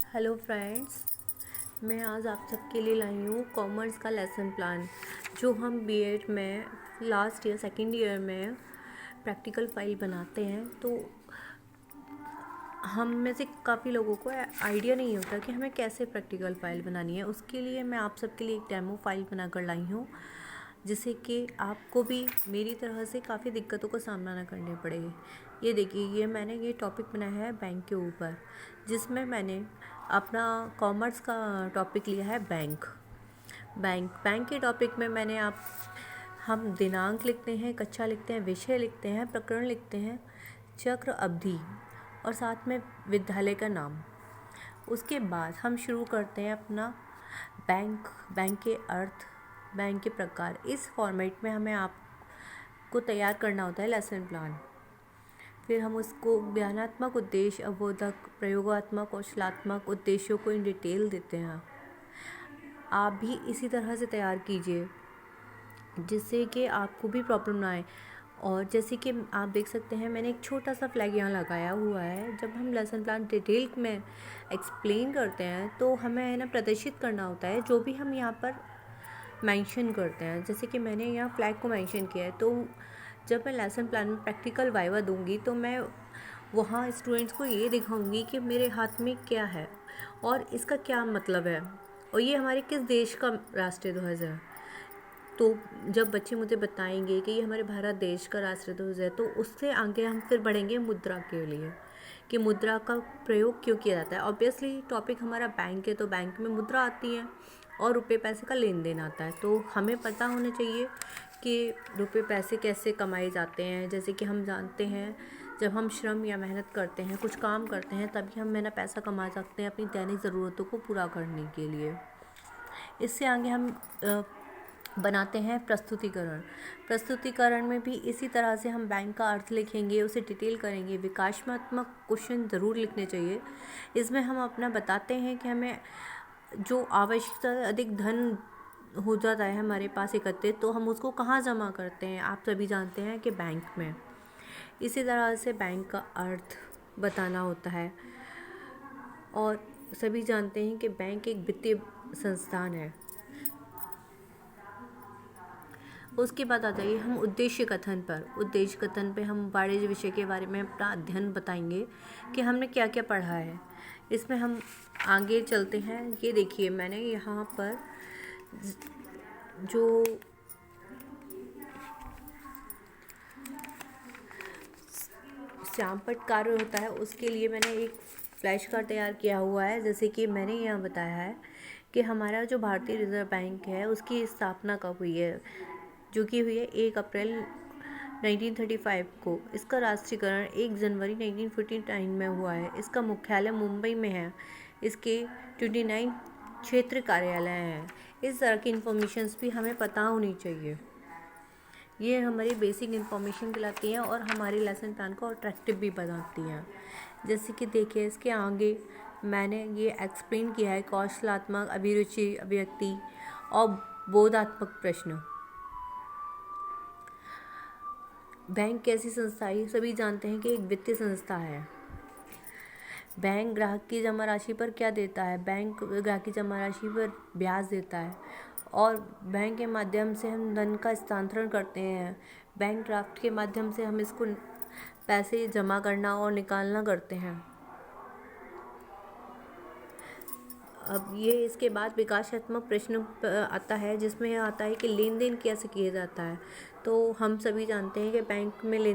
Hello friends, मैं आज आप सबके लिए लाई हूँ कॉमर्स का लेसन प्लान जो हम बीएड में लास्ट ईयर सेकेंड ईयर में प्रैक्टिकल फाइल बनाते हैं। तो हम में से काफ़ी लोगों को आइडिया नहीं होता कि हमें कैसे प्रैक्टिकल फाइल बनानी है। उसके लिए मैं आप सबके लिए एक डेमो फाइल बनाकर लाई हूँ जिससे कि आपको भी मेरी तरह से काफ़ी दिक्कतों का सामना ना करने पड़े। ये देखिए, मैंने ये टॉपिक बनाया है बैंक के ऊपर, जिसमें मैंने अपना कॉमर्स का टॉपिक लिया है बैंक के टॉपिक में मैंने हम दिनांक लिखते हैं, कक्षा लिखते हैं, विषय लिखते हैं, प्रकरण लिखते हैं, चक्र, अवधि और साथ में विद्यालय का नाम। उसके बाद हम शुरू करते हैं अपना बैंक के अर्थ, बैंक के प्रकार। इस फॉर्मेट में हमें आपको तैयार करना होता है लेसन प्लान। फिर हम उसको ज्ञानात्मक उद्देश्य, अवबोधक, प्रयोगात्मक, कौशलात्मक उद्देश्यों को इन डिटेल देते हैं। आप भी इसी तरह से तैयार कीजिए जिससे कि आपको भी प्रॉब्लम ना आए। और जैसे कि आप देख सकते हैं, मैंने एक छोटा सा फ्लैग यहाँ लगाया हुआ है। जब हम लेसन प्लान डिटेल में एक्सप्लेन करते हैं तो हमें है ना प्रदर्शित करना होता है जो भी हम यहाँ पर मेंशन करते हैं। जैसे कि मैंने यहाँ फ्लैग को मेंशन किया है, तो जब मैं लेसन प्लान में प्रैक्टिकल वाइवा दूंगी तो मैं वहाँ स्टूडेंट्स को ये दिखाऊंगी कि मेरे हाथ में क्या है और इसका क्या मतलब है और ये हमारे किस देश का राष्ट्रीय ध्वज है। तो जब बच्चे मुझे बताएंगे कि ये हमारे भारत देश का राष्ट्रीय ध्वज है, तो उससे आगे हम फिर बढ़ेंगे मुद्रा के लिए कि मुद्रा का प्रयोग क्यों किया जाता है। ऑब्वियसली टॉपिक हमारा बैंक है, तो बैंक में मुद्रा आती है और रुपए पैसे का लेन देन आता है। तो हमें पता होना चाहिए कि रुपए पैसे कैसे कमाए जाते हैं। जैसे कि हम जानते हैं, जब हम श्रम या मेहनत करते हैं, कुछ काम करते हैं, तभी हम पैसा कमा सकते हैं अपनी दैनिक ज़रूरतों को पूरा करने के लिए। इससे आगे हम बनाते हैं प्रस्तुतिकरण में भी इसी तरह से हम बैंक का अर्थ लिखेंगे, उसे डिटेल करेंगे। विकासात्मक क्वेश्चन ज़रूर लिखने चाहिए। इसमें हम अपना बताते हैं कि हमें जो आवश्यकता अधिक धन हो जाता है हमारे पास एकत्रित, तो हम उसको कहाँ जमा करते हैं। आप सभी जानते हैं कि बैंक में। इसी तरह से बैंक का अर्थ बताना होता है। और सभी जानते हैं कि बैंक एक वित्तीय संस्थान है। उसके बाद आ जाइए हम उद्देश्य कथन पे हम वाणिज्य विषय के बारे में अपना अध्ययन बताएंगे कि हमने क्या क्या पढ़ा है। इसमें हम आगे चलते हैं। ये देखिए, मैंने यहाँ पर जो श्यामपट्ट कार्य होता है उसके लिए मैंने एक फ्लैश कार्ड तैयार किया हुआ है। जैसे कि मैंने यहाँ बताया है कि हमारा जो भारतीय रिजर्व बैंक है उसकी स्थापना कब हुई है, जो कि हुई है 1 अप्रैल 1935 को। इसका राष्ट्रीयकरण 1 जनवरी 1949 में हुआ है। इसका मुख्यालय मुंबई में है। इसके 29 क्षेत्र कार्यालय हैं। इस तरह की इन्फॉर्मेशंस भी हमें पता होनी चाहिए। ये हमारी बेसिक इन्फॉर्मेशन दिलाती हैं और हमारे लेसन प्लान को अट्रैक्टिव भी बनाती हैं। जैसे कि देखिए, इसके आगे मैंने ये एक्सप्लेन किया है कौशलात्मक, अभिरुचि, अभिव्यक्ति और बोधात्मक प्रश्न। बैंक कैसी संस्था है, सभी जानते हैं कि एक वित्तीय संस्था है। बैंक ग्राहक की जमा राशि पर क्या देता है? बैंक ग्राहक की जमा राशि पर ब्याज देता है और बैंक के माध्यम से हम धन का स्थानांतरण करते हैं। बैंक ड्राफ्ट के माध्यम से हम इसको पैसे जमा करना और निकालना करते हैं। अब ये इसके बाद विकासात्मक प्रश्न आता है, जिसमें आता है कि लेन देन कैसे किया जाता है। तो हम सभी जानते हैं कि बैंक में लेन